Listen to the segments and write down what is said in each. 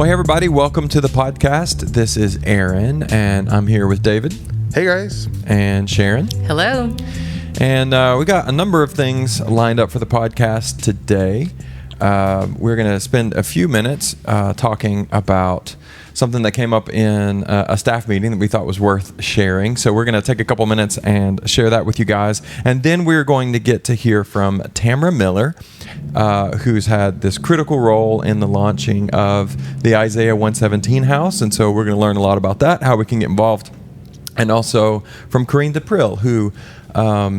Well, hey, everybody. Welcome to the podcast. This is Aaron, and I'm here with David. Hey, guys. And Sharon. Hello. And we got a number of things lined up for the podcast today. We're going to spend a few minutes talking about something that came up in a staff meeting that we thought was worth sharing. So we're going to take a couple minutes and share that with you guys. And then we're going to get to hear from Tamara Miller, who's had this critical role in the launching of the Isaiah 117 house. And so we're going to learn a lot about that, how we can get involved. And also from Corinne D'Aprille, who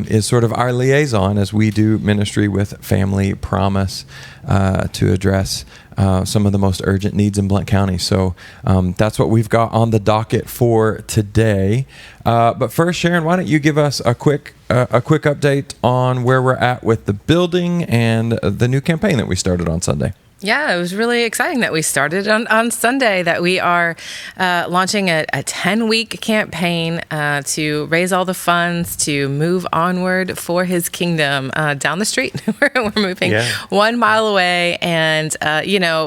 is sort of our liaison as we do ministry with Family Promise to address some of the most urgent needs in Blount County. So that's what we've got on the docket for today. But first, Sharon, why don't you give us a quick update on where we're at with the building and the new campaign that we started on Sunday? Yeah, it was really exciting that we started on Sunday, that we are launching a 10-week campaign to raise all the funds to move onward for his kingdom down the street. We're moving 1 mile away. And,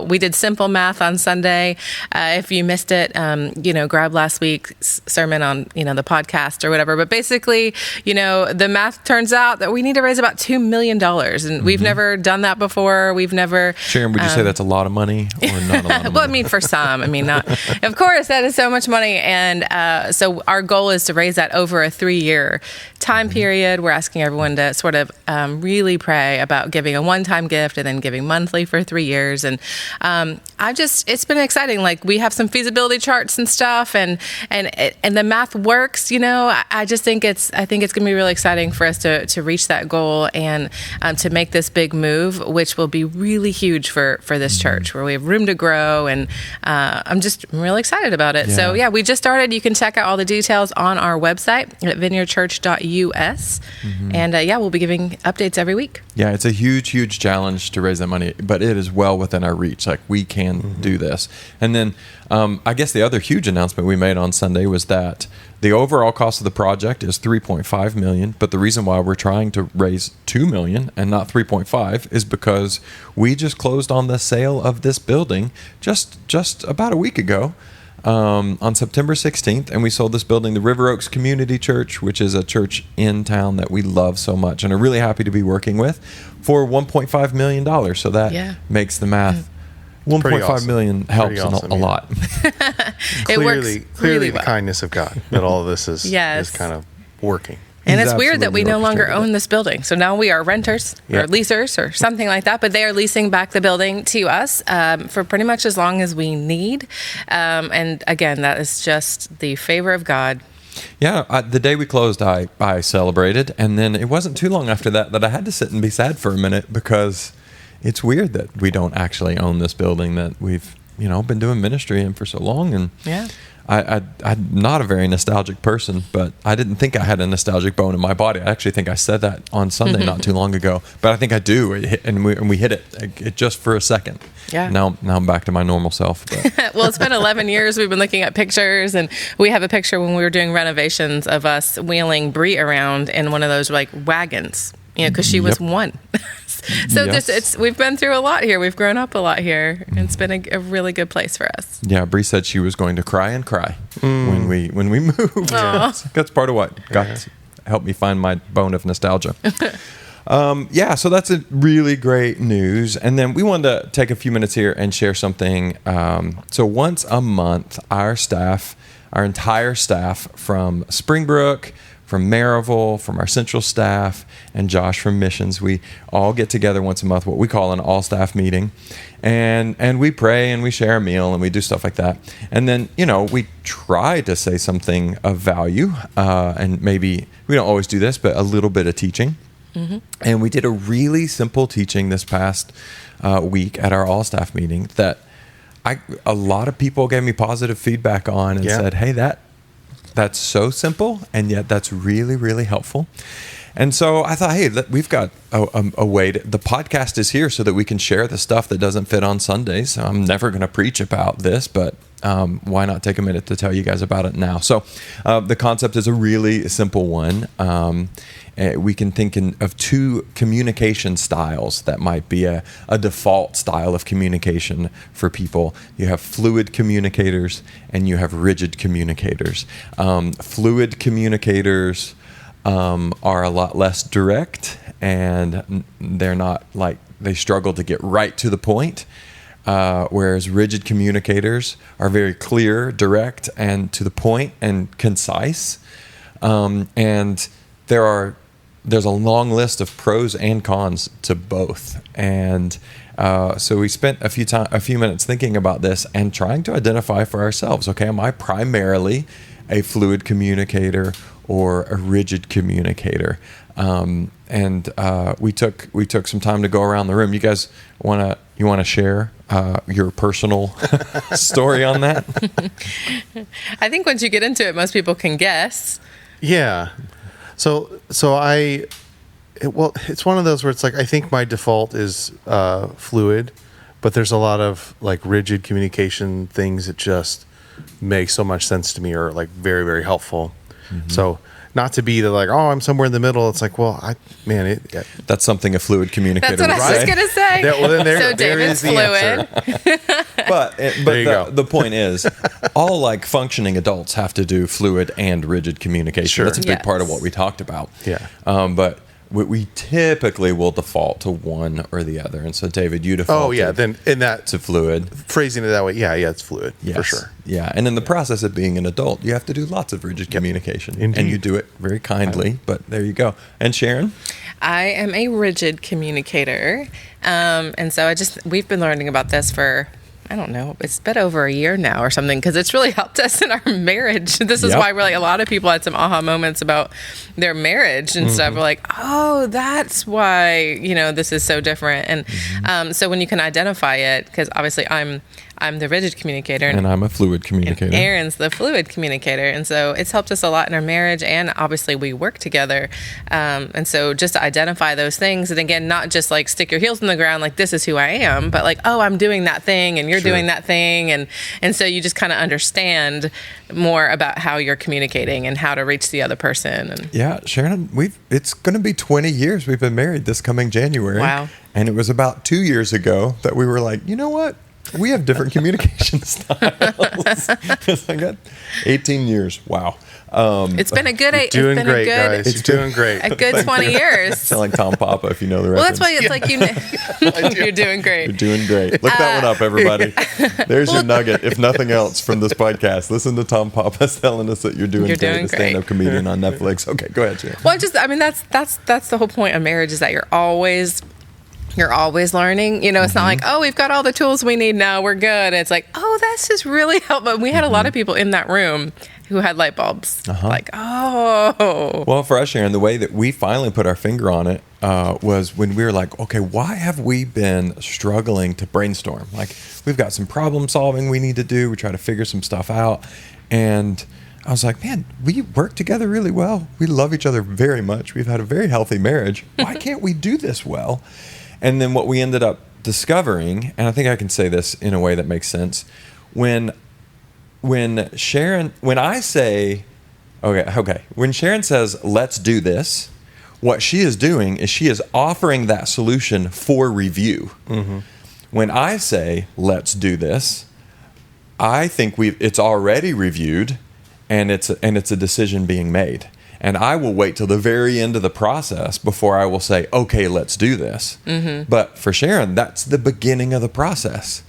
we did simple math on Sunday. If you missed it, grab last week's sermon on, the podcast or whatever. But basically, the math turns out that we need to raise about $2 million. And we've never done that before. We've never... Sharon, would you say that's a lot of money or not a lot of money? Well, I mean, for some, not. Of course, that is so much money. And so our goal is to raise that over a 3-year time period. We're asking everyone to sort of really pray about giving a one-time gift and then giving monthly for 3 years. And it's been exciting. Like, we have some feasibility charts and stuff, and the math works. I just think it's going to be really exciting for us to reach that goal and to make this big move, which will be really huge for this church, where we have room to grow, and I'm really excited about it. Yeah. So yeah, we just started. You can check out all the details on our website at vineyardchurch.us, and we'll be giving updates every week. Yeah, it's a huge challenge to raise that money, but it is well within our reach. Like, we can do this. And then I guess the other huge announcement we made on Sunday was that the overall cost of the project is $3.5 million, but the reason why we're trying to raise $2 million and not $3.5 is because we just closed on the sale of this building just about a week ago, on September 16th, and we sold this building, the River Oaks Community Church, which is a church in town that we love so much and are really happy to be working with, for $1.5 million. So that makes the math. $1.5 million helps awesome, a lot. Clearly, the kindness of God that all of this is kind of working. And it's weird that we no longer own this building. So now we are renters or leasers or something like that, but they are leasing back the building to us for pretty much as long as we need. And again, that is just the favor of God. Yeah, the day we closed, I celebrated. And then it wasn't too long after that I had to sit and be sad for a minute, because it's weird that we don't actually own this building that we've, been doing ministry in for so long. And I'm not a very nostalgic person, but I didn't think I had a nostalgic bone in my body. I actually think I said that on Sunday not too long ago, but I think I do. And we hit it just for a second. Yeah. Now I'm back to my normal self. But. Well, it's been 11 years. We've been looking at pictures, and we have a picture when we were doing renovations of us wheeling Bree around in one of those like wagons. Because she was one. So we've been through a lot here. We've grown up a lot here. It's been a really good place for us. Yeah, Bree said she was going to cry and cry when we moved. That's part of what got helped me find my bone of nostalgia. So that's a really great news. And then we wanted to take a few minutes here and share something. So once a month, our entire staff from Springbrook, from Maryville, from our central staff, and Josh from missions, we all get together once a month, what we call an all-staff meeting, and we pray and we share a meal and we do stuff like that. And then, we try to say something of value, and maybe we don't always do this, but a little bit of teaching. And we did a really simple teaching this past week at our all-staff meeting that a lot of people gave me positive feedback on and said, hey, that's so simple, and yet that's really, really helpful. And so I thought, hey, we've got a way the podcast is here so that we can share the stuff that doesn't fit on Sundays. I'm never going to preach about this, but why not take a minute to tell you guys about it now? So the concept is a really simple one. We can think of two communication styles that might be a default style of communication for people. You have fluid communicators and you have rigid communicators. Fluid communicators are a lot less direct, and they're not like, they struggle to get right to the point. Whereas rigid communicators are very clear, direct, and to the point and concise. And there's a long list of pros and cons to both. And so we spent a few minutes thinking about this and trying to identify for ourselves, okay, am I primarily a fluid communicator or a rigid communicator? And we took some time to go around the room. You guys want to share your personal story on that? I think once you get into it, most people can guess. Yeah. So it's one of those where it's like, I think my default is fluid, but there's a lot of like rigid communication things that just make so much sense to me, or like very, very helpful. Mm-hmm. So not to be like, oh, I'm somewhere in the middle. It's like, well, that's something a fluid communicator would say. That's what I was going to say. So David's fluid. But the point is, all like functioning adults have to do fluid and rigid communication. Sure. That's a big part of what we talked about. Yeah. But we typically will default to one or the other. And so, David, you default to fluid. Phrasing it that way, yeah, it's fluid, for sure. Yeah, and in the process of being an adult, you have to do lots of rigid communication. Indeed. And you do it very kindly, but there you go. And Sharon? I am a rigid communicator. And so we've been learning about this for, I don't know, it's been over a year now or something, because it's really helped us in our marriage. This is why a lot of people had some aha moments about their marriage and stuff. We're like, oh, that's why, this is so different. And so when you can identify it, because obviously I'm the rigid communicator. And I'm a fluid communicator. And Aaron's the fluid communicator. And so it's helped us a lot in our marriage, and obviously we work together. And so just to identify those things, and again, not just like stick your heels in the ground like this is who I am, but like, oh, I'm doing that thing and you're doing that thing. And so you just kind of understand more about how you're communicating and how to reach the other person. And yeah, Sharon, it's going to be 20 years we've been married this coming January. Wow. And it was about 2 years ago that we were like, you know what? We have different communication styles. I got 18 years. Wow. It's been a good. It's doing great, guys. It's doing great. A good 20 years. Sound like Tom Papa, if you know the reference. Well, that's why it's like you're doing great. You're doing great. Look that one up, everybody. There's your nugget. If nothing else from this podcast, listen to Tom Papa telling us that you're doing great. A stand-up comedian on Netflix. Okay, go ahead, Sharon. Well, that's the whole point of marriage, is that you're always learning. It's not like, oh, we've got all the tools we need now, we're good. It's like, oh, that's just really helpful. We had a lot of people in that room who had light bulbs. Like, oh. Well, for us, Sharon, the way that we finally put our finger on it was when we were like, okay, why have we been struggling to brainstorm? Like, we've got some problem solving we need to do. We try to figure some stuff out. And I was like, man, we work together really well. We love each other very much. We've had a very healthy marriage. Why can't we do this well? And then what we ended up discovering, and I think I can say this in a way that makes sense, when Sharon says, let's do this, what she is doing is she is offering that solution for review. Mm-hmm. When I say, let's do this, I think it's already reviewed, and it's a decision being made. And I will wait till the very end of the process before I will say, okay, let's do this. Mm-hmm. But for Sharon, that's the beginning of the process.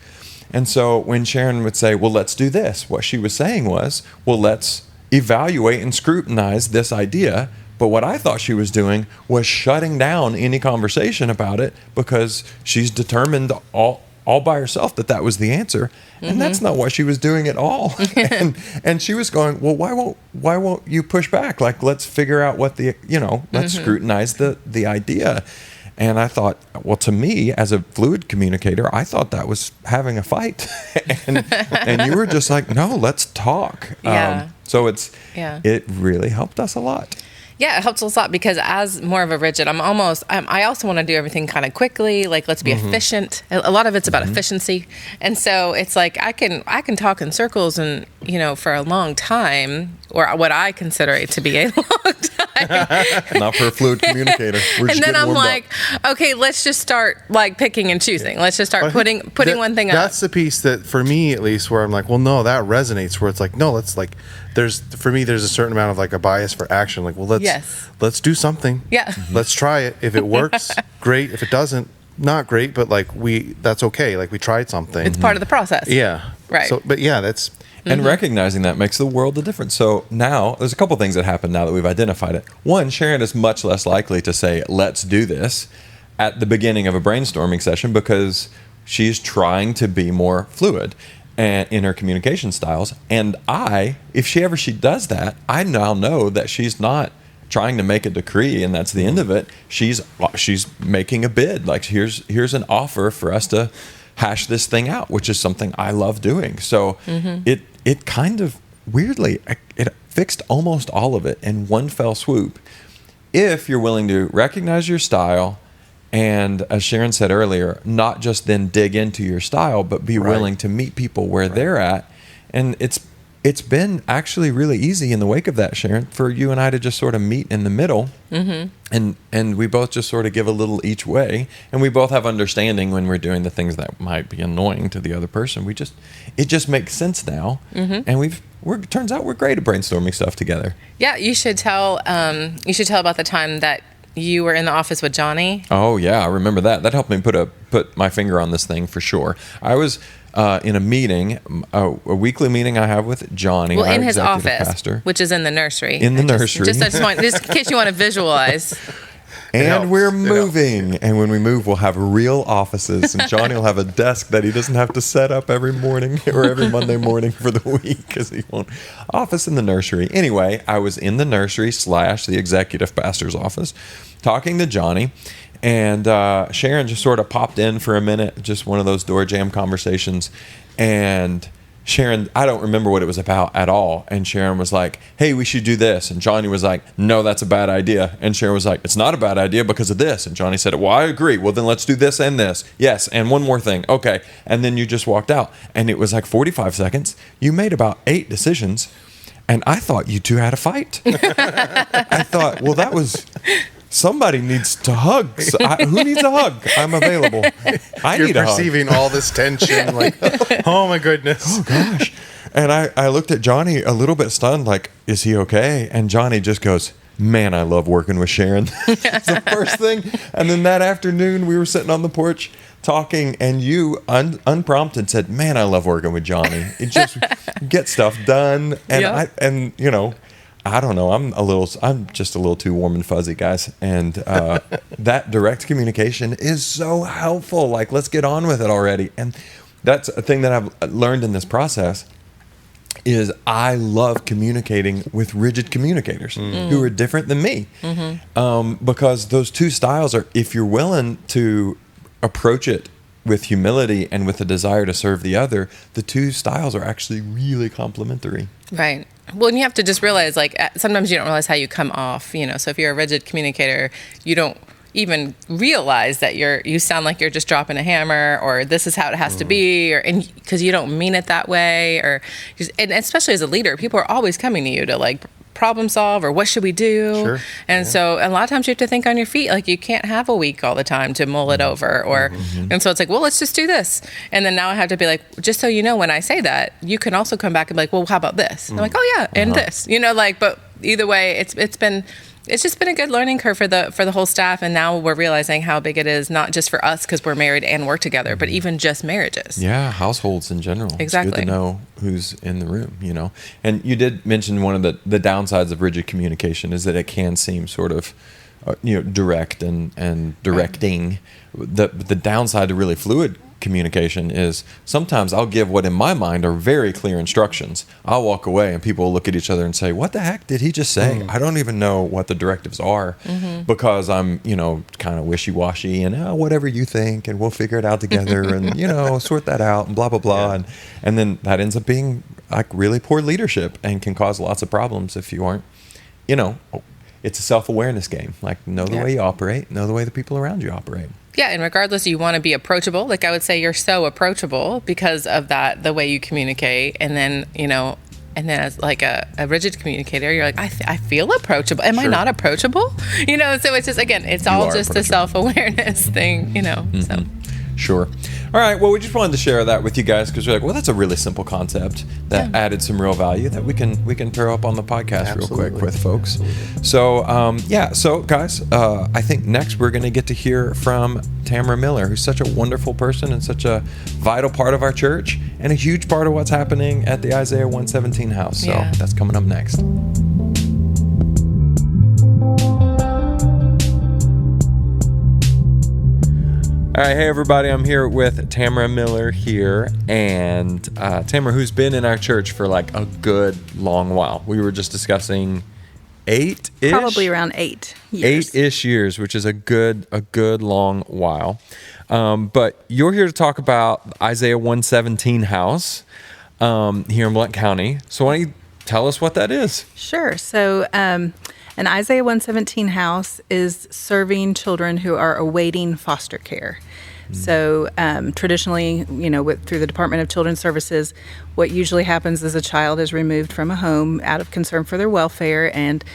And so when Sharon would say, well, let's do this, what she was saying was, well, let's evaluate and scrutinize this idea. But what I thought she was doing was shutting down any conversation about it, because she's determined all by herself that was the answer. And that's not what she was doing at all. and she was going, well, why won't you push back? Like, let's figure out what let's scrutinize the idea. And I thought, well, to me, as a fluid communicator, I thought that was having a fight. and you were just like, no, let's talk. Yeah. So it really helped us a lot. Yeah, it helps us a lot because as more of a rigid, I also want to do everything kind of quickly. Like, let's be efficient. A lot of it's about efficiency. And so it's like, I can talk in circles and, for a long time, or what I consider it to be a long time. Not for a fluid communicator. We're And then I'm like, okay, let's just start like picking and choosing. Let's just start putting one thing up. That's the piece that, for me at least, where I'm like, well, no, that resonates. Where it's like, no, let's like, there's a certain amount of like a bias for action. Like, well, let's do something. Yeah. Let's try it. If it works, great. If it doesn't, not great. But like that's okay. Like we tried something. It's part of the process. Yeah. Right. So, but yeah, that's. And recognizing that makes the world of difference. So now there's a couple things that happen now that we've identified it. One, Sharon is much less likely to say, let's do this at the beginning of a brainstorming session because she's trying to be more fluid and in her communication styles. And if she does that, I now know that she's not trying to make a decree and that's the end of it. She's making a bid. Like here's an offer for us to hash this thing out, which is something I love doing. So it kind of weirdly, it fixed almost all of it in one fell swoop. If you're willing to recognize your style and, as Sharon said earlier, not just then dig into your style, but be willing to meet people where they're at. And it's been actually really easy in the wake of that, Sharon, for you and I to just sort of meet in the middle. And we both just sort of give a little each way. And we both have understanding when we're doing the things that might be annoying to the other person. It just makes sense now. And turns out we're great at brainstorming stuff together. Yeah, you should tell about the time that you were in the office with Johnny. Oh yeah, I remember that. That helped me put my finger on this thing for sure. I was in a meeting, a weekly meeting I have with Johnny, well, in his executive office, pastor. which is in the nursery. In the nursery. Just in case you want to visualize. And we're moving. And when we move, we'll have real offices. And Johnny will have a desk that he doesn't have to set up every morning or every Monday morning for the week because he won't. Office in the nursery. Anyway, I was in the nursery / the executive pastor's office talking to Johnny. And Sharon just sort of popped in for a minute, just one of those door jam conversations. And Sharon, I don't remember what it was about at all. And Sharon was like, hey, we should do this. And Johnny was like, no, that's a bad idea. And Sharon was like, it's not a bad idea because of this. And Johnny said, well, I agree. Well, then let's do this and this. Yes. And one more thing. Okay. And then you just walked out. And it was like 45 seconds. You made about 8 decisions. And I thought you two had a fight. I thought, well, that was... Somebody needs to hug. So who needs a hug? I'm available. I need a hug. You're perceiving all this tension, like, oh my goodness. Oh gosh. And I looked at Johnny a little bit stunned, like, is he okay? And Johnny just goes, man, I love working with Sharon. It's the first thing. And then that afternoon, we were sitting on the porch talking, and you unprompted said, man, I love working with Johnny. It just get stuff done. And I don't know. I'm just a little too warm and fuzzy, guys. And that direct communication is so helpful. Like, let's get on with it already. And that's a thing that I've learned in this process is I love communicating with rigid communicators who are different than me. Because those two styles are, if you're willing to approach it with humility and with a desire to serve the other, the two styles are actually really complementary. Right. Well, and you have to just realize, like, sometimes you don't realize how you come off, so if you're a rigid communicator, you don't even realize that you sound like you're just dropping a hammer, or this is how it has to be, or because you don't mean it that way, and especially as a leader, people are always coming to you to like problem solve or what should we do. Sure. And so a lot of times you have to think on your feet. Like, you can't have a week all the time to mull it over, and so it's like, well, let's just do this. And then now I have to be like, just so you know, when I say that, you can also come back and be like, well, how about this? And I'm like, oh yeah, and this, but either way, it's just been a good learning curve for the whole staff, and now we're realizing how big it is, not just for us because we're married and work together, but even just marriages. Yeah, households in general. Exactly. It's good to know who's in the room, And you did mention one of the downsides of rigid communication is that it can seem sort of, direct and directing. The downside to really fluid communication is sometimes I'll give what in my mind are very clear instructions. I'll walk away and people will look at each other and say, what the heck did he just say? I don't even know what the directives are because I'm, kind of wishy-washy and whatever you think and we'll figure it out together and, sort that out and blah, blah, blah. Yeah. And then that ends up being like really poor leadership and can cause lots of problems if you aren't, it's a self-awareness game. Like, know the Yeah. way you operate, know the way the people around you operate. Yeah, and regardless, you want to be approachable. Like I would say, you're so approachable because of that, the way you communicate, and then as like a rigid communicator, you're like, I feel approachable. Am I Sure. not approachable? So it's just, again, it's all are just a approachable. self-awareness thing. So. Sure. All right. Well, we just wanted to share that with you guys because we're like, well, that's a really simple concept that added some real value that we can throw up on the podcast real quick Absolutely. with folks. So, So, guys, I think next we're going to get to hear from Tamara Miller, who's such a wonderful person and such a vital part of our church and a huge part of what's happening at the Isaiah 117 house. So Yeah. that's coming up next. All right, hey everybody, I'm here with Tamara Miller here, and Tamara, who's been in our church for like a good long while. We were just discussing 8-ish? Probably around 8 years. 8-ish years, which is a good long while. But you're here to talk about Isaiah 117 house here in Blount County. So why don't you tell us what that is? Sure. So an Isaiah 117 house is serving children who are awaiting foster care. So traditionally, through the Department of Children's Services, what usually happens is a child is removed from a home out of concern for their welfare, and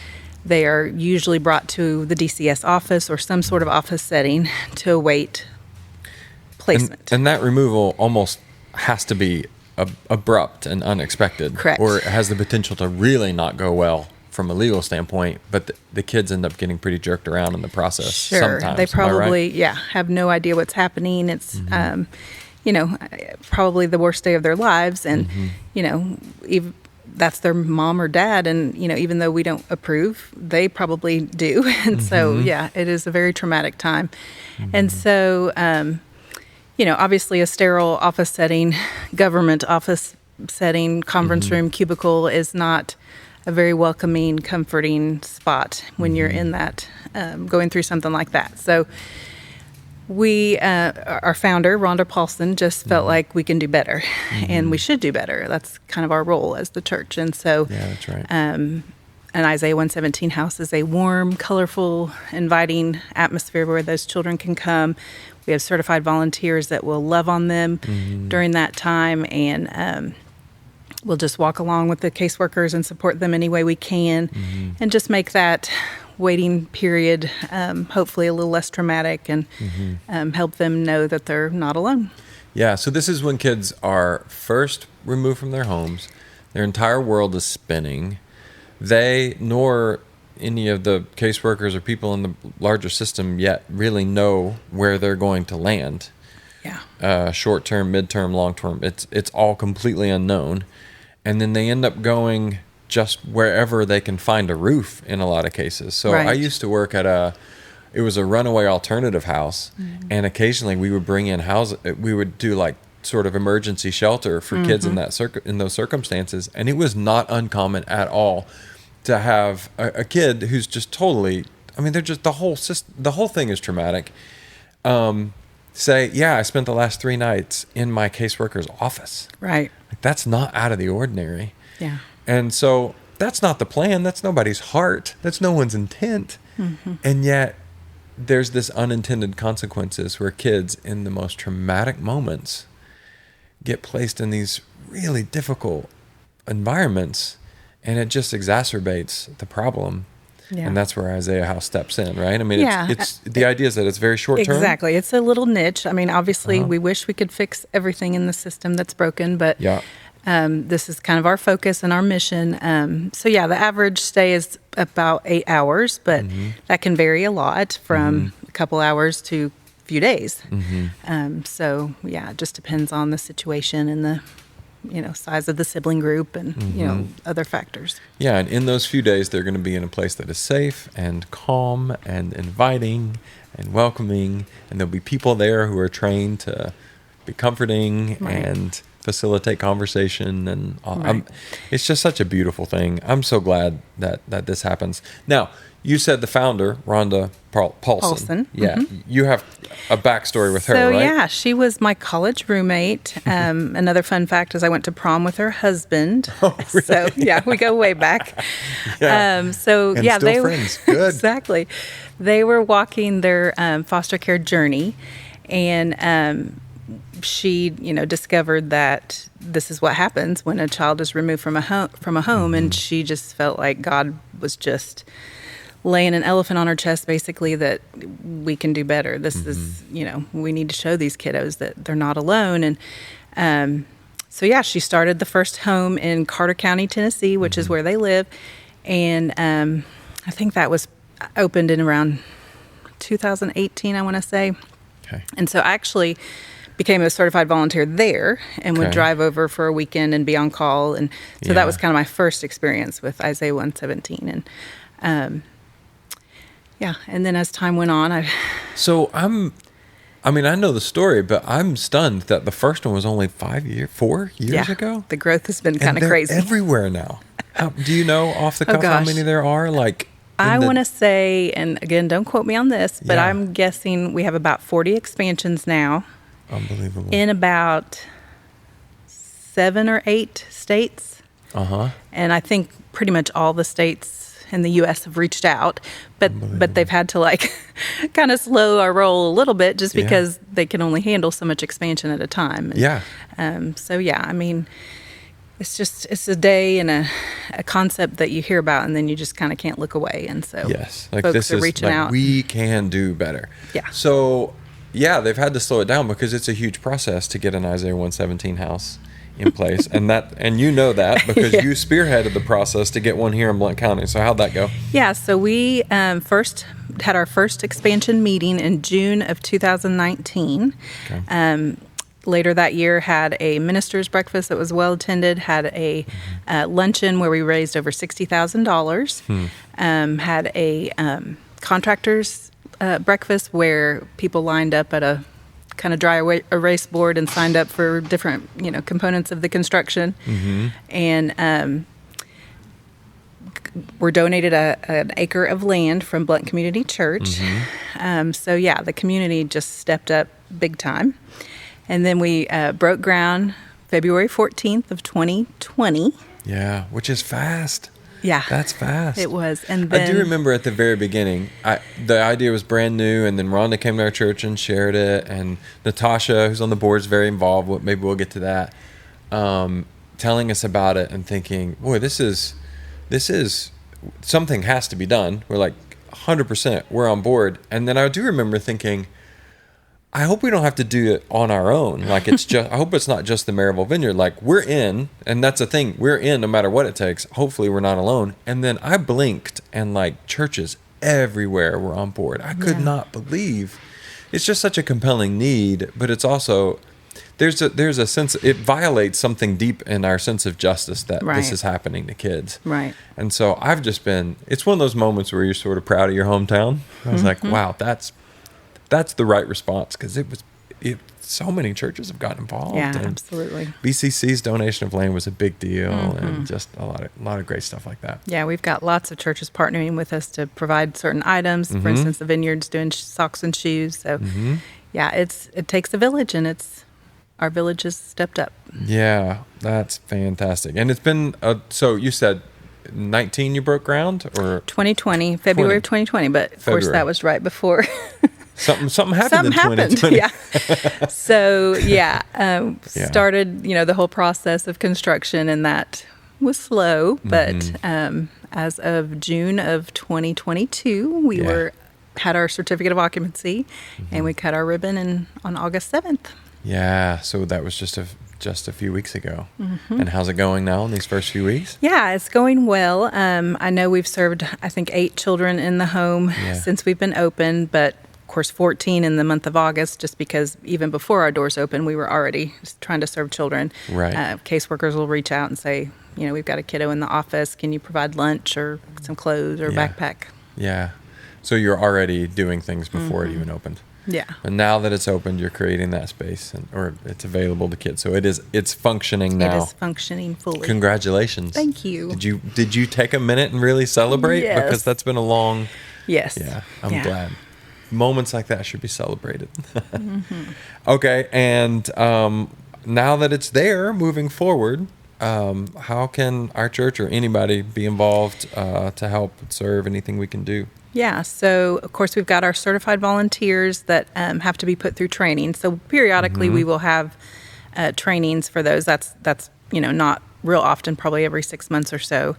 they are usually brought to the DCS office or some sort of office setting to await placement. And that removal almost has to be abrupt and unexpected. Correct. Or it has the potential to really not go well from a legal standpoint, but the kids end up getting pretty jerked around in the process. Sure. Sometimes. They Am I right? probably, have no idea what's happening. It's, probably the worst day of their lives. And, that's their mom or dad. And, even though we don't approve, they probably do. And so, it is a very traumatic time. And so, obviously a sterile office setting, government office setting, conference room, cubicle is not a very welcoming, comforting spot when you're in that, going through something like that. So we, our founder, Rhonda Paulson, just felt like we can do better and we should do better. That's kind of our role as the church. And so Yeah, that's right. an Isaiah 117 house is a warm, colorful, inviting atmosphere where those children can come. We have certified volunteers that will love on them during that time, and we'll just walk along with the caseworkers and support them any way we can, and just make that waiting period hopefully a little less traumatic, and help them know that they're not alone. Yeah, so this is when kids are first removed from their homes. Their entire world is spinning. They, nor any of the caseworkers or people in the larger system yet really know where they're going to land. Yeah. Short term, mid-term, long term. It's all completely unknown. And then they end up going just wherever they can find a roof in a lot of cases. So Right. I used to work at it was a runaway alternative house, and occasionally we would bring in we would do like sort of emergency shelter for kids in that in those circumstances, and it was not uncommon at all to have a kid who's just totally, they're just the whole thing is traumatic. Say, yeah, I spent the last 3 nights in my caseworker's office. Right. Like, that's not out of the ordinary. Yeah. And so that's not the plan. That's nobody's heart. That's no one's intent. And yet there's this unintended consequences where kids in the most traumatic moments get placed in these really difficult environments, and it just exacerbates the problem. Yeah. And that's where Isaiah House steps in, right? Yeah. It's the idea is that it's very short term. Exactly. It's a little niche. Obviously, we wish we could fix everything in the system that's broken, but Yeah. this is kind of our focus and our mission. The average stay is about 8 hours, but that can vary a lot from a couple hours to a few days. It just depends on the situation and the size of the sibling group and other factors. Yeah, and in those few days, they're going to be in a place that is safe and calm and inviting and welcoming, and there'll be people there who are trained to be comforting Right. and facilitate conversation, and Right. it's just such a beautiful thing. I'm so glad that this happens. Now, you said the founder, Rhonda Paulson. Yeah, you have a backstory with her, So, right? yeah, she was my college roommate. Another fun fact is I went to prom with her husband. Oh, really? So, yeah, we go way back. Yeah. And still they friends. Good. Exactly. They were walking their foster care journey, and she, discovered that this is what happens when a child is removed from a home, and she just felt like God was just laying an elephant on her chest, basically, that we can do better. This is, we need to show these kiddos that they're not alone. And so, yeah, she started the first home in Carter County, Tennessee, which is where they live. And I think that was opened in around 2018, I want to say. Okay. And so I actually became a certified volunteer there and would Okay. drive over for a weekend and be on call. And so Yeah. that was kind of my first experience with Isaiah 117. And yeah, and then as time went on, So I know the story, but I'm stunned that the first one was only 4 years ago. the growth has been kind And of they're crazy. everywhere now. Do you know off the Oh, cuff how gosh. many there are? I want to say, and again, don't quote me on this, but Yeah. I'm guessing we have about 40 expansions now unbelievable. in about 7 or 8 states. And I think pretty much all the states in the U.S. have reached out, but they've had to kind of slow our roll a little bit just Yeah. because they can only handle so much expansion at a time. And, Yeah. So yeah, I mean, it's a day and a concept that you hear about, and then you just kind of can't look away. And so Yes. folks This are is reaching out. we can do better. Yeah. So yeah, they've had to slow it down because it's a huge process to get an Isaiah 117 house in place, and you know that because Yeah. you spearheaded the process to get one here in Blount County. So how'd that go? Yeah, so we first had our first expansion meeting in June of 2019. Okay. Later that year, had a minister's breakfast that was well attended. Had a luncheon where we raised over $60,000. Had a contractors breakfast where people lined up at a kind of dry erase board and signed up for different components of the construction. And we're donated an acre of land from Blount Community Church. So yeah, the community just stepped up big time. And then we broke ground February 14th of 2020. Yeah, which is fast. Yeah. That's fast. It was. And then, I do remember at the very beginning, the idea was brand new, and then Rhonda came to our church and shared it, and Natasha, who's on the board, is very involved. Maybe we'll get to that. Telling us about it and thinking, boy, this is something has to be done. We're like 100%, we're on board. And then I do remember thinking, I hope we don't have to do it on our own. I hope it's not just the Maryville Vineyard. We're in, and that's the thing. We're in no matter what it takes. Hopefully we're not alone. And then I blinked, and churches everywhere were on board. I could not believe. It's just such a compelling need, but it's also there's a sense it violates something deep in our sense of justice that Right. this is happening to kids. Right. And so it's one of those moments where you're sort of proud of your hometown. I was like, wow, that's the right response, because so many churches have gotten involved. Yeah, and absolutely. BCC's donation of land was a big deal, and just a lot of great stuff like that. Yeah, we've got lots of churches partnering with us to provide certain items. For instance, the Vineyard's doing socks and shoes. So, yeah, it takes a village, and our village has stepped up. Yeah, that's fantastic. And it's been so you said 19 you broke ground, or 2020, February of 2020, but of course that was right before. Something happened in 2020. Yeah. So, started, the whole process of construction, and that was slow. But as of June of 2022, we had our certificate of occupancy, and we cut our ribbon on August 7th. Yeah, so that was just a few weeks ago. And how's it going now in these first few weeks? Yeah, it's going well. I know we've served, I think, 8 children in the home since we've been open, but of course 14 in the month of August, just because even before our doors open, we were already trying to serve children. Right. Caseworkers will reach out and say, we've got a kiddo in the office. Can you provide lunch or some clothes or backpack? Yeah. So you're already doing things before it even opened. Yeah. And now that it's opened, you're creating that space, or it's available to kids. So it's functioning now. It is functioning fully. Congratulations. Thank you. Did you take a minute and really celebrate? Yes. Because that's been a long. Yes. Yeah, I'm glad. Moments like that should be celebrated. Okay, and now that it's there, moving forward, how can our church or anybody be involved to help serve? Anything we can do? Yeah, so of course we've got our certified volunteers that have to be put through training. So periodically we will have trainings for those. That's not real often, probably every 6 months or so.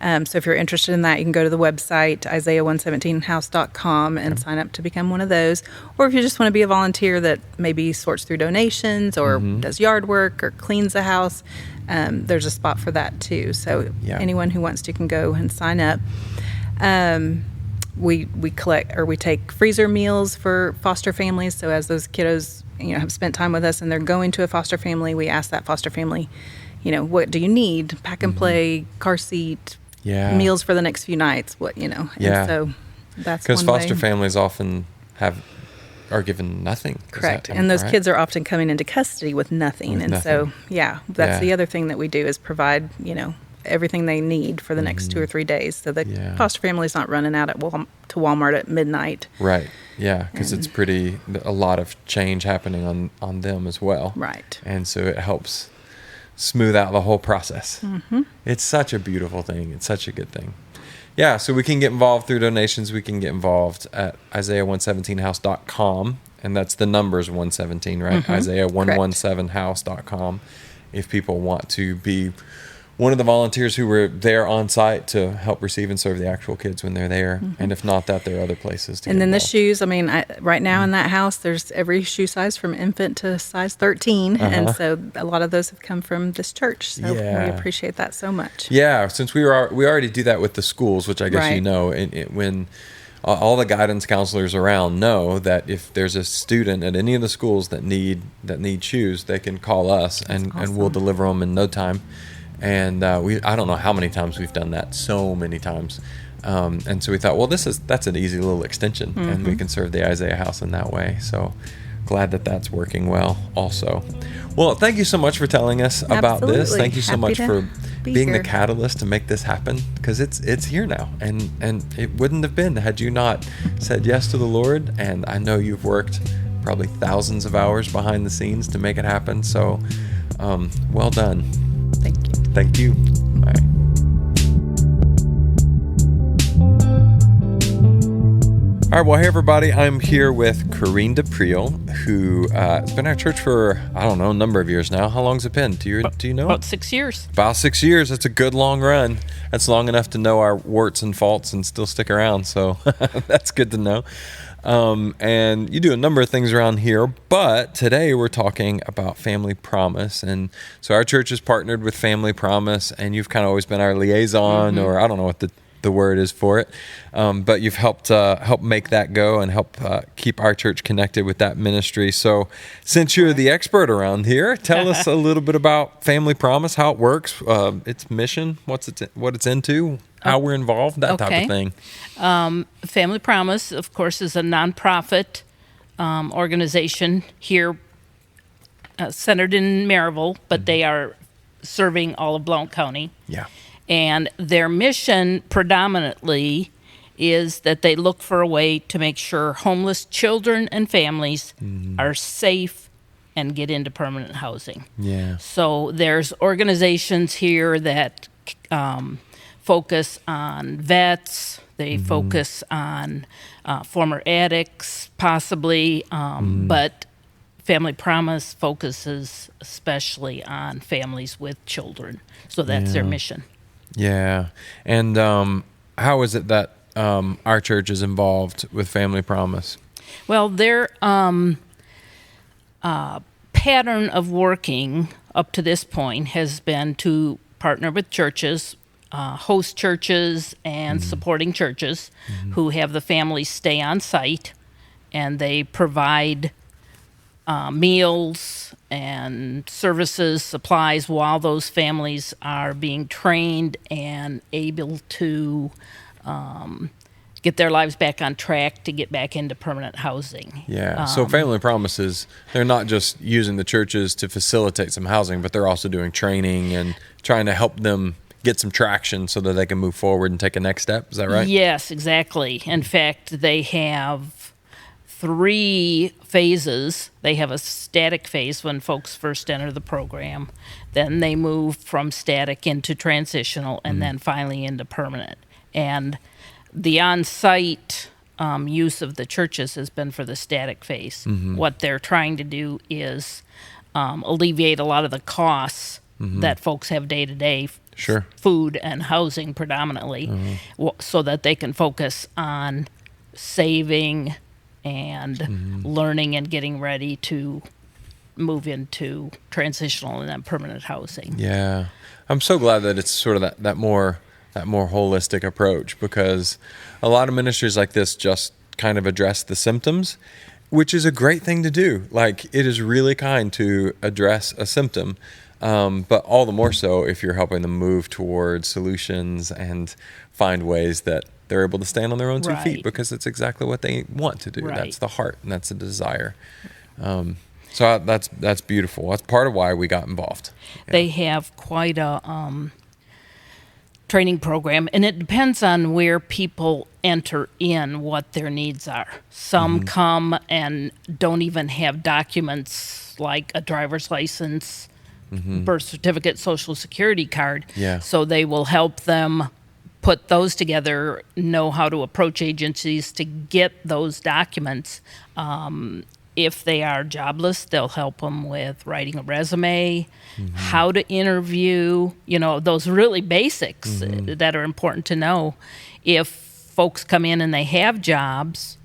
So if you're interested in that, you can go to the website, Isaiah117house.com, and sign up to become one of those. Or if you just want to be a volunteer that maybe sorts through donations or does yard work or cleans the house, there's a spot for that too. So anyone who wants to can go and sign up. We collect, or we take freezer meals for foster families. So as those kiddos, have spent time with us and they're going to a foster family, we ask that foster family, what do you need? Pack and play, car seat, meals for the next few nights. And so that's because one foster way. families often are given nothing. Correct. And those kids are often coming into custody with nothing. So that's the other thing that we do is provide, everything they need for the next 2 or 3 days. So the foster family's not running out to Walmart at midnight. Right. Yeah. Because it's a lot of change happening on them as well. Right. And so it helps smooth out the whole process. It's such a beautiful thing. It's such a good thing. Yeah. So we can get involved through donations. We can get involved at Isaiah117house.com. And that's the numbers 117, right? Isaiah117house.com. If people want to be one of the volunteers who were there on site to help receive and serve the actual kids when they're there. And if not that, there are other places to And get then the involved. shoes, right now in that house, there's every shoe size from infant to size 13. And so a lot of those have come from this church. So we appreciate that so much. Yeah, since we already do that with the schools, which I guess when all the guidance counselors around know that if there's a student at any of the schools that need shoes, they can call us and we'll deliver them in no time. And I don't know how many times we've done that, so many times. And so we thought, well, that's an easy little extension, and we can serve the Isaiah House in that way. So glad that that's working well also. Well, thank you so much for telling us about this. Thank you so much for being the catalyst to make this happen, because it's here now, and it wouldn't have been had you not said yes to the Lord. And I know you've worked probably thousands of hours behind the scenes to make it happen. So well done. Thank you. Thank you. All right. All right, well, hey, everybody. I'm here with Corinne D'Aprille, who has been at our church for, I don't know, a number of years now. How long's it been? Do you know? About 6 years. About 6 years. That's a good long run. That's long enough to know our warts and faults and still stick around. So that's good to know. And you do a number of things around here, but today we're talking about Family Promise. And so our church is partnered with Family Promise, and you've kind of always been our liaison, or I don't know what the word is for it. But you've helped make that go and help keep our church connected with that ministry. So since you're the expert around here, tell us a little bit about Family Promise, how it works, its mission, what it's into, how we're involved, that type of thing. Family Promise, of course, is a nonprofit organization here centered in Maryville, but they are serving all of Blount County. Yeah. And their mission predominantly is that they look for a way to make sure homeless children and families are safe and get into permanent housing. Yeah. So there's organizations here that focus on vets. They focus on former addicts, possibly, but Family Promise focuses especially on families with children. So that's their mission. Yeah. And how is it that our church is involved with Family Promise? Well, their pattern of working up to this point has been to partner with churches, host churches, and supporting churches who have the families stay on site, and they provide meals and services, supplies, while those families are being trained and able to get their lives back on track to get back into permanent housing. Yeah. So Family Promises, they're not just using the churches to facilitate some housing, but they're also doing training and trying to help them get some traction so that they can move forward and take a next step. Is that right? Yes, exactly. In fact, they have 3 phases. They have a static phase when folks first enter the program. Then they move from static into transitional, and then finally into permanent. And the on-site use of the churches has been for the static phase. What they're trying to do is alleviate a lot of the costs that folks have day to day, Sure. food and housing predominantly, so that they can focus on saving and learning and getting ready to move into transitional and then permanent housing. Yeah. I'm so glad that it's sort of that more holistic approach, because a lot of ministries like this just kind of address the symptoms, which is a great thing to do. Like, it is really kind to address a symptom, but all the more so if you're helping them move towards solutions and find ways that they're able to stand on their own 2 feet, Right. because it's exactly what they want to do. Right. That's the heart and that's the desire. So that's beautiful. That's part of why we got involved. Yeah. They have quite a training program, and it depends on where people enter in, what their needs are. Some come and don't even have documents like a driver's license, birth certificate, social security card. Yeah. So they will help them put those together, know how to approach agencies to get those documents. If they are jobless, they'll help them with writing a resume, how to interview, those really basics that are important to know. If folks come in and they have jobs,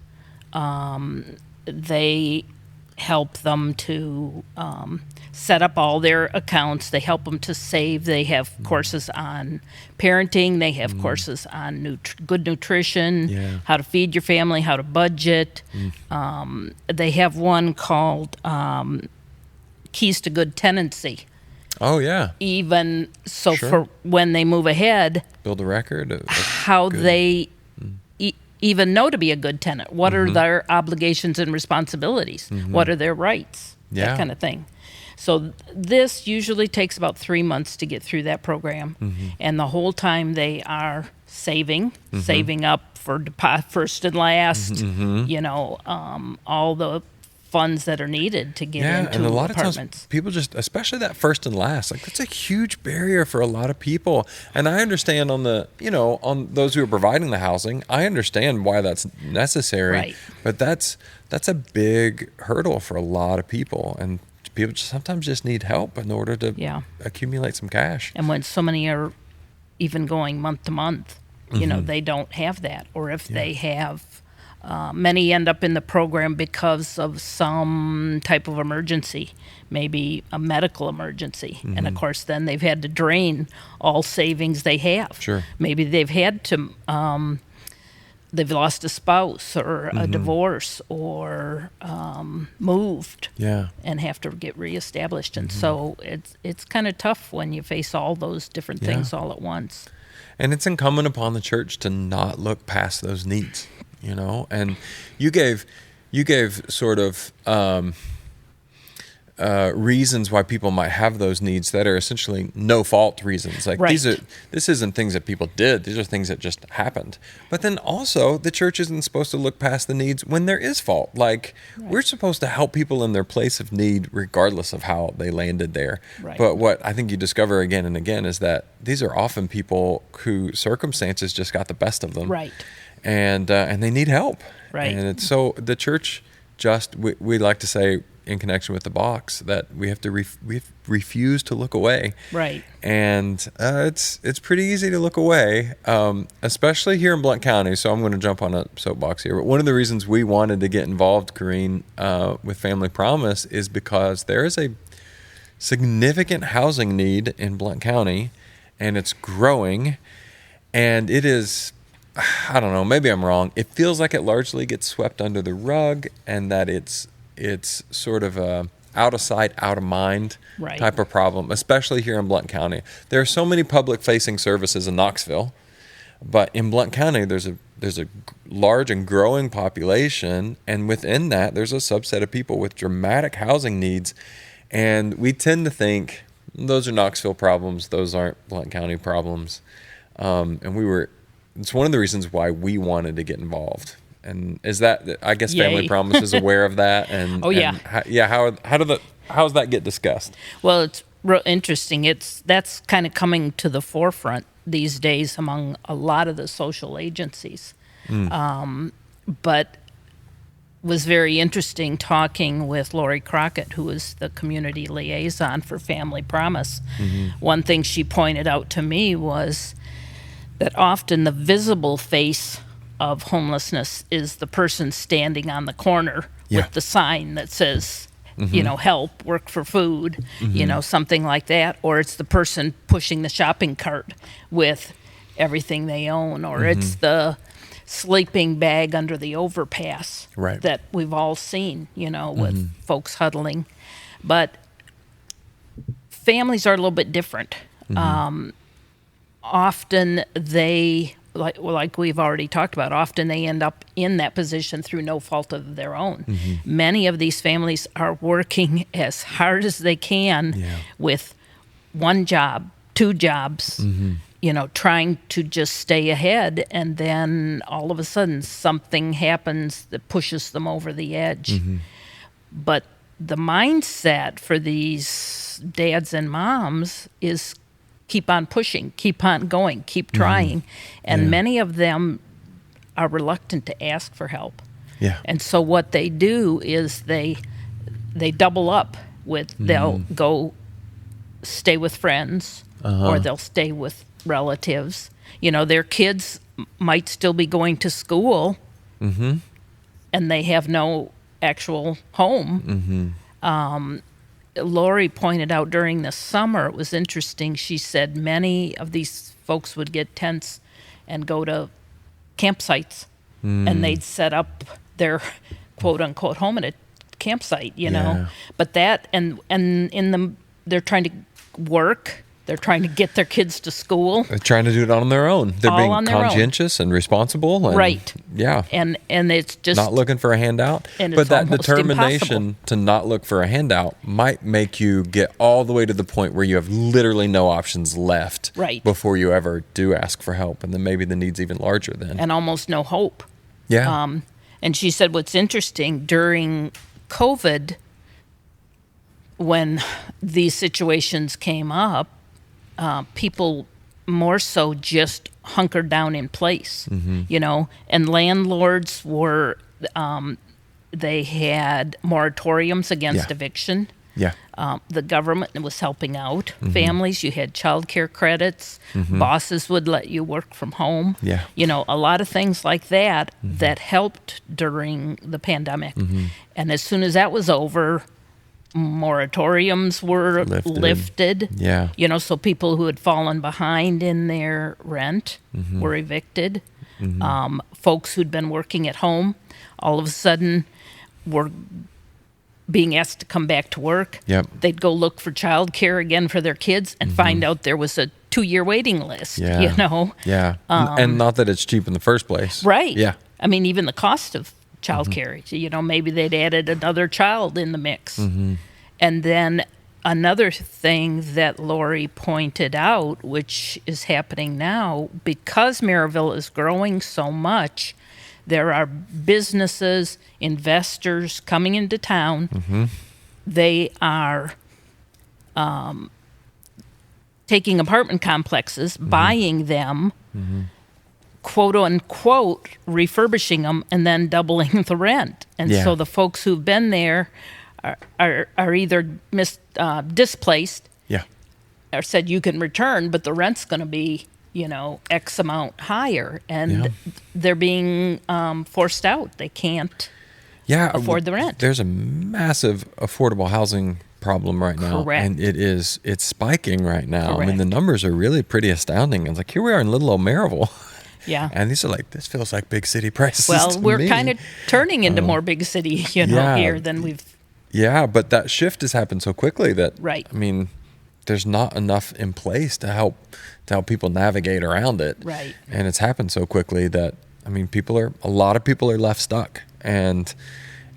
they help them to set up all their accounts. They help them to save. They have courses on parenting. They have courses on good nutrition, how to feed your family, how to budget. They have one called Keys to Good Tenancy. Oh, yeah. Even so, Sure. for when they move ahead, Build a record. how they even know to be a good tenant. What are their obligations and responsibilities? What are their rights? Yeah. That kind of thing. So this usually takes about 3 months to get through that program. And the whole time they are saving up for first and last, all the funds that are needed to get into and a lot apartments. of times people just, especially that first and last, like, that's a huge barrier for a lot of people. And I understand on those who are providing the housing, I understand why that's necessary. Right. But that's a big hurdle for a lot of people, and people sometimes just need help in order to accumulate some cash. And when so many are even going month to month, they don't have that. Or if they have, many end up in the program because of some type of emergency, maybe a medical emergency. And of course, then they've had to drain all savings they have. Sure. Maybe they've had to, they've lost a spouse or a divorce or moved and have to get reestablished. And so it's kind of tough when you face all those different things all at once. And it's incumbent upon the church to not look past those needs, And you gave sort of reasons why people might have those needs that are essentially no fault reasons. Like, Right. this isn't things that people did. These are things that just happened. But then also, the church isn't supposed to look past the needs when there is fault. Like, we're supposed to help people in their place of need regardless of how they landed there. Right. But what I think you discover again and again is that these are often people who circumstances just got the best of them. Right. And they need help. Right. And it's so the church we like to say in connection with the box that we have to we refuse to look away. Right. And it's pretty easy to look away, especially here in Blount County. So I'm going to jump on a soapbox here. But one of the reasons we wanted to get involved, Corinne, with Family Promise is because there is a significant housing need in Blount County, and it's growing, and it is, I don't know, maybe I'm wrong. It feels like it largely gets swept under the rug, and that it's sort of a out of sight, out of mind Right. type of problem, especially here in Blount County. There are so many public-facing services in Knoxville, But in Blount County, there's a large and growing population, and within that, there's a subset of people with dramatic housing needs. And we tend to think those are Knoxville problems; those aren't Blount County problems. It's one of the reasons why we wanted to get involved. And is that, I guess, Family Yay. Promise is aware of that? And Oh, yeah. And how does that get discussed? Well, it's real interesting. That's kind of coming to the forefront these days among a lot of the social agencies. But was very interesting talking with Lori Crockett, who is the community liaison for Family Promise. One thing she pointed out to me was that often the visible face of homelessness is the person standing on the corner with the sign that says, help, work for food, something like that. Or it's the person pushing the shopping cart with everything they own, or it's the sleeping bag under the overpass that we've all seen, with folks huddling. But families are a little bit different. Often they, like we've already talked about, often they end up in that position through no fault of their own. Many of these families are working as hard as they can with one job, two jobs, trying to just stay ahead, and then all of a sudden something happens that pushes them over the edge. But the mindset for these dads and moms is keep on pushing, keep on going, keep trying. And many of them are reluctant to ask for help. And so what they do is they double up with, they'll go stay with friends, or they'll stay with relatives. Their kids might still be going to school, and they have no actual home. Lori pointed out during the summer, it was interesting, she said many of these folks would get tents and go to campsites, and they'd set up their quote-unquote home at a campsite, But that, and they're trying to work, they're trying to get their kids to school. They're trying to do it on their own. They're being conscientious and responsible. And, Yeah. And it's just not looking for a handout. But that determination to not look for a handout might make you get all the way to the point where you have literally no options left before you ever do ask for help. And then maybe the need's even larger then. And almost no hope. Yeah. And she said what's interesting, during COVID, when these situations came up, people more so just hunkered down in place, and landlords were, they had moratoriums against eviction. The government was helping out families. You had child care credits. Bosses would let you work from home. A lot of things like that that helped during the pandemic. And as soon as that was over, moratoriums were lifted. So people who had fallen behind in their rent were evicted. Folks who'd been working at home all of a sudden were being asked to come back to work. They'd go look for childcare again for their kids and find out there was a 2-year waiting list, and not that it's cheap in the first place. I mean, even the cost of childcare, maybe they'd added another child in the mix. And then another thing that Lori pointed out, which is happening now, because Maryville is growing so much, there are businesses, investors coming into town. They are taking apartment complexes, buying them, quote unquote, refurbishing them, and then doubling the rent. And so the folks who've been there are either displaced, or said you can return, but the rent's going to be, X amount higher, and they're being forced out. They can't afford the rent. There's a massive affordable housing problem right now, and it's spiking right now. I mean, the numbers are really pretty astounding. It's like, here we are in little old Maryville. And these are like, this feels like big city prices. Well, we're kind of turning into more big city, here than we've. But that shift has happened so quickly that, I mean, there's not enough in place to help people navigate around it. Right. And it's happened so quickly that, I mean, a lot of people are left stuck. And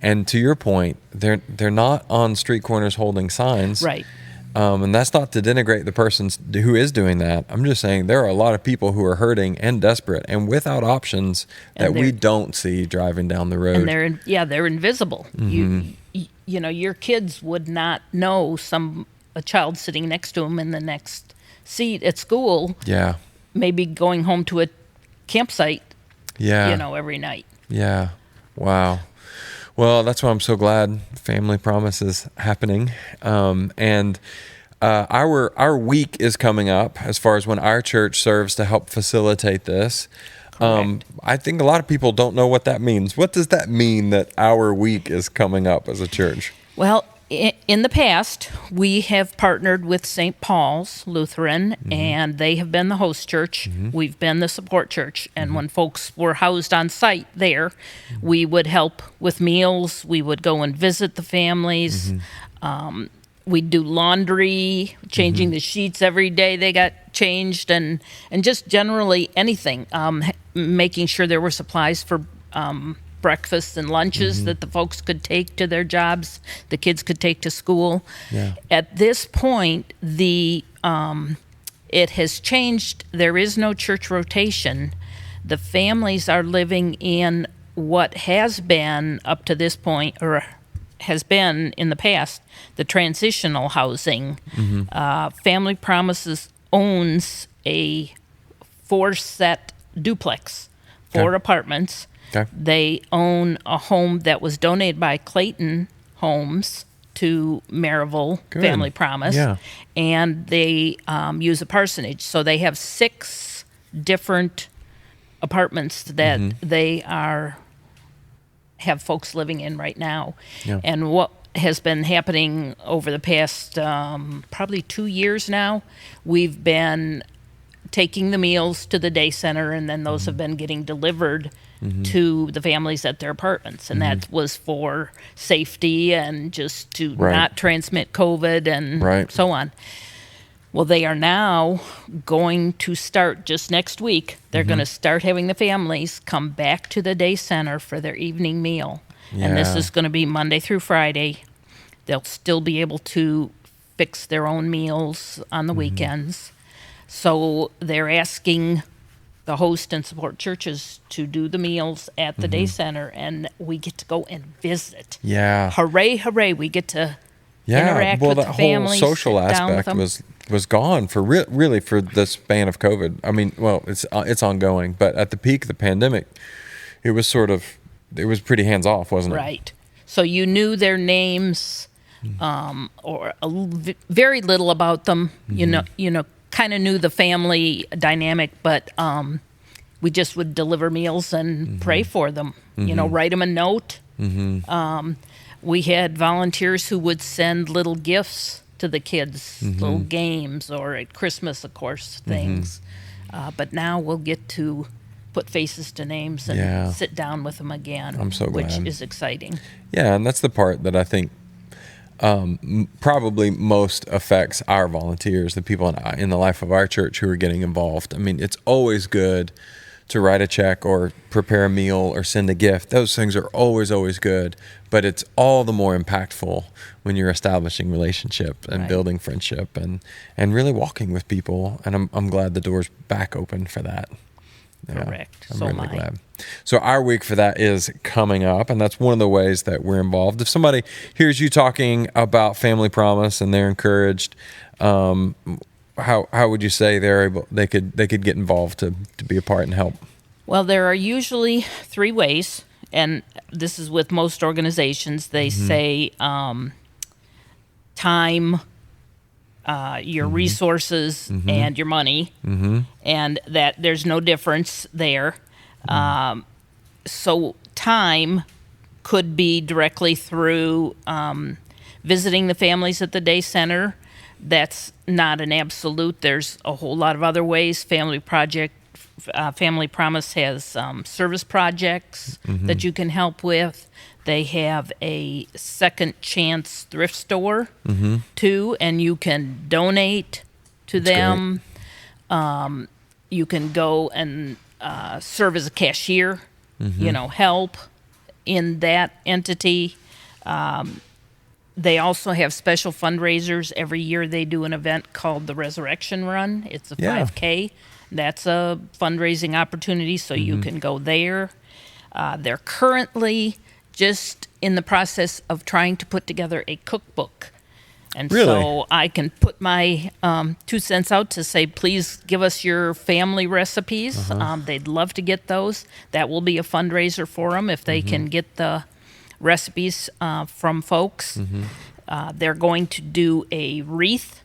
to your point, they're not on street corners holding signs. Right. And that's not to denigrate the person who is doing that. I'm just saying there are a lot of people who are hurting and desperate and without options that we don't see driving down the road. And they're invisible. You know, your kids would not know a child sitting next to them in the next seat at school. Yeah. Maybe going home to a campsite. Yeah. You know, every night. Yeah. Wow. Well, that's why I'm so glad Family Promise is happening. And our week is coming up as far as when our church serves to help facilitate this. I think a lot of people don't know what that means. What does that mean that our week is coming up as a church? Well, in the past, we have partnered with St. Paul's Lutheran, and they have been the host church. We've been the support church. And when folks were housed on site there, we would help with meals. We would go and visit the families. We'd do laundry, changing the sheets every day they got changed, and just generally anything, making sure there were supplies for breakfasts and lunches that the folks could take to their jobs, the kids could take to school. Yeah. At this point, it has changed. There is no church rotation. The families are living in what has been up to this point, or has been in the past, the transitional housing. Family Promises owns a 4-set duplex, 4 apartments. Okay. They own a home that was donated by Clayton Homes to Maryville Good. Family Promise. Yeah. And they use a parsonage. So they have 6 different apartments that they have folks living in right now. Yeah. And what has been happening over the past probably 2 years now, we've been taking the meals to the day center, and then those have been getting delivered to the families at their apartments. And that was for safety and just to not transmit COVID and so on. Well, they are now going to start just next week. They're going to start having the families come back to the day center for their evening meal. Yeah. And this is going to be Monday through Friday. They'll still be able to fix their own meals on the weekends. So they're asking the host and support churches to do the meals at the day center, and we get to go and visit. Yeah. Hooray, hooray. We get to interact with the families. Whole social sit down with aspect them. was gone for really for the span of COVID. I mean, well, it's ongoing, but at the peak of the pandemic, it was pretty hands off, wasn't it? Right. So you knew their names, or very little about them. You know, kind of knew the family dynamic, but we just would deliver meals and pray for them. You know, write them a note. We had volunteers who would send little gifts to the kids, little games, or at Christmas, of course, things. But now we'll get to put faces to names and sit down with them again. I'm so glad. Which is exciting. Yeah, and that's the part that I think probably most affects our volunteers, the people in the life of our church who are getting involved. I mean, it's always good to write a check or prepare a meal or send a gift. Those things are always good, but it's all the more impactful when you're establishing relationship and building friendship and really walking with people. And I'm glad the door's back open for that. Yeah, Correct. I'm So really glad. So our week for that is coming up, and that's one of the ways that we're involved. If somebody hears you talking about Family Promise and they're encouraged, how would you say they could get involved to be a part and help? Well, there are usually 3 ways, and this is with most organizations. They say time, your resources, and your money, and that there's no difference there. So time could be directly through visiting the families at the day center. That's not an absolute. There's a whole lot of other ways. Family Project Family Promise has service projects that you can help with. They have a second chance thrift store too, and you can donate to them. You can go and serve as a cashier, help in that entity. They also have special fundraisers. Every year they do an event called the Resurrection Run. It's a 5K. That's a fundraising opportunity, so you can go there. They're currently just in the process of trying to put together a cookbook. And so I can put my 2 cents out to say, please give us your family recipes. They'd love to get those. That will be a fundraiser for them if they can get the recipes from folks. They're going to do a wreath,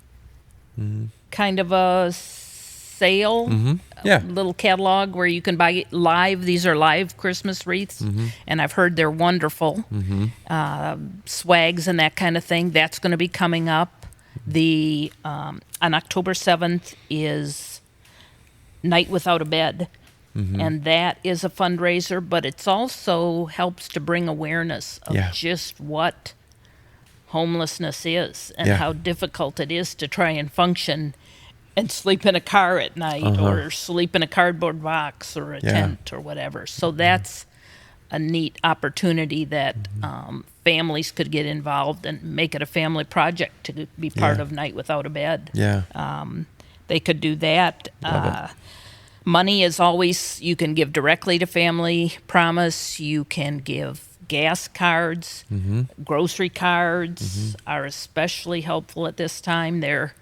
kind of a sale, a little catalog where you can buy live. These are live Christmas wreaths, and I've heard they're wonderful. Swags and that kind of thing. That's going to be coming up. On October 7th is Night Without a Bed. And that is a fundraiser, but it's also helps to bring awareness of just what homelessness is and how difficult it is to try and function and sleep in a car at night or sleep in a cardboard box or a tent or whatever. So that's a neat opportunity that families could get involved and make it a family project to be part of Night Without a Bed. They could do that. Money is always, you can give directly to Family Promise. You can give gas cards. Grocery cards are especially helpful at this time. They're,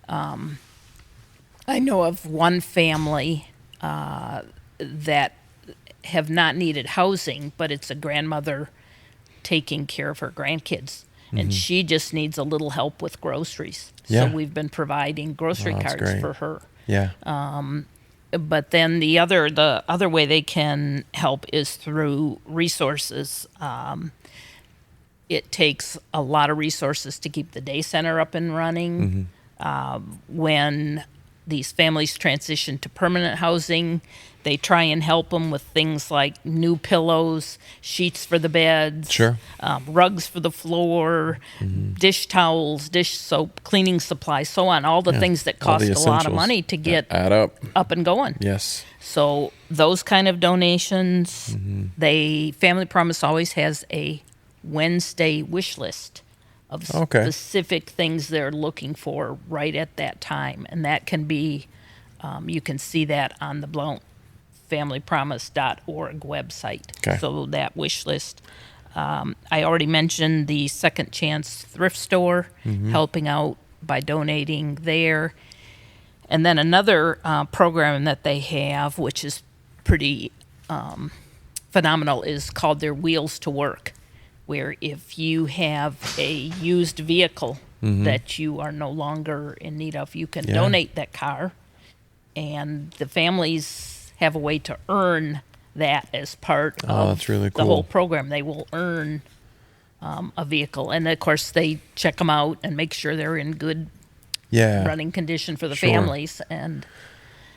I know of one family that have not needed housing, but it's a grandmother taking care of her grandkids. And she just needs a little help with groceries. So we've been providing grocery cards for her. But then the other way they can help is through resources. It takes a lot of resources to keep the day center up and running. When these families transition to permanent housing, they try and help them with things like new pillows, sheets for the beds, rugs for the floor, dish towels, dish soap, cleaning supplies, so on. All the things that cost a lot of money to get up and going. So those kind of donations, Family Promise always has a Wednesday wish list of specific things they're looking for right at that time. And that can be, you can see that on the Blount familypromise.org website. So that wish list. I already mentioned the Second Chance thrift store, helping out by donating there. And then another program that they have, which is pretty phenomenal, is called their Wheels to Work, where if you have a used vehicle that you are no longer in need of, you can donate that car, and the families have a way to earn that as part of that's really the whole program. They will earn a vehicle, and of course they check them out and make sure they're in good running condition for the families. And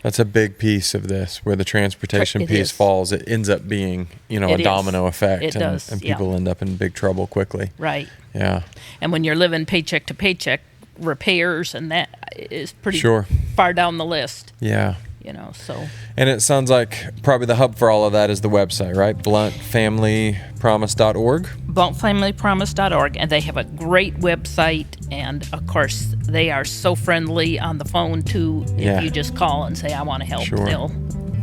that's a big piece of this, where the transportation piece falls. It ends up being, a domino effect. It does, and people end up in big trouble quickly. Right. Yeah. And when you're living paycheck to paycheck, repairs and that is pretty far down the list. So. And it sounds like probably the hub for all of that is the website, right? BlountFamilyPromise.org. BlountFamilyPromise.org, and they have a great website, and of course they are so friendly on the phone too. If you just call and say, I want to help, they'll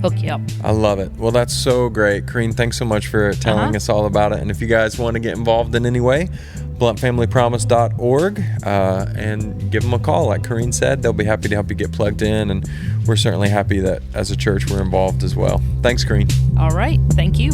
hook you up. I love it. Well, that's so great. Corinne, thanks so much for telling us all about it. And if you guys want to get involved in any way, BlountFamilyPromise.org, and give them a call. Like Corinne said, they'll be happy to help you get plugged in, and we're certainly happy that as a church we're involved as well. Thanks, Corinne. All right. Thank you.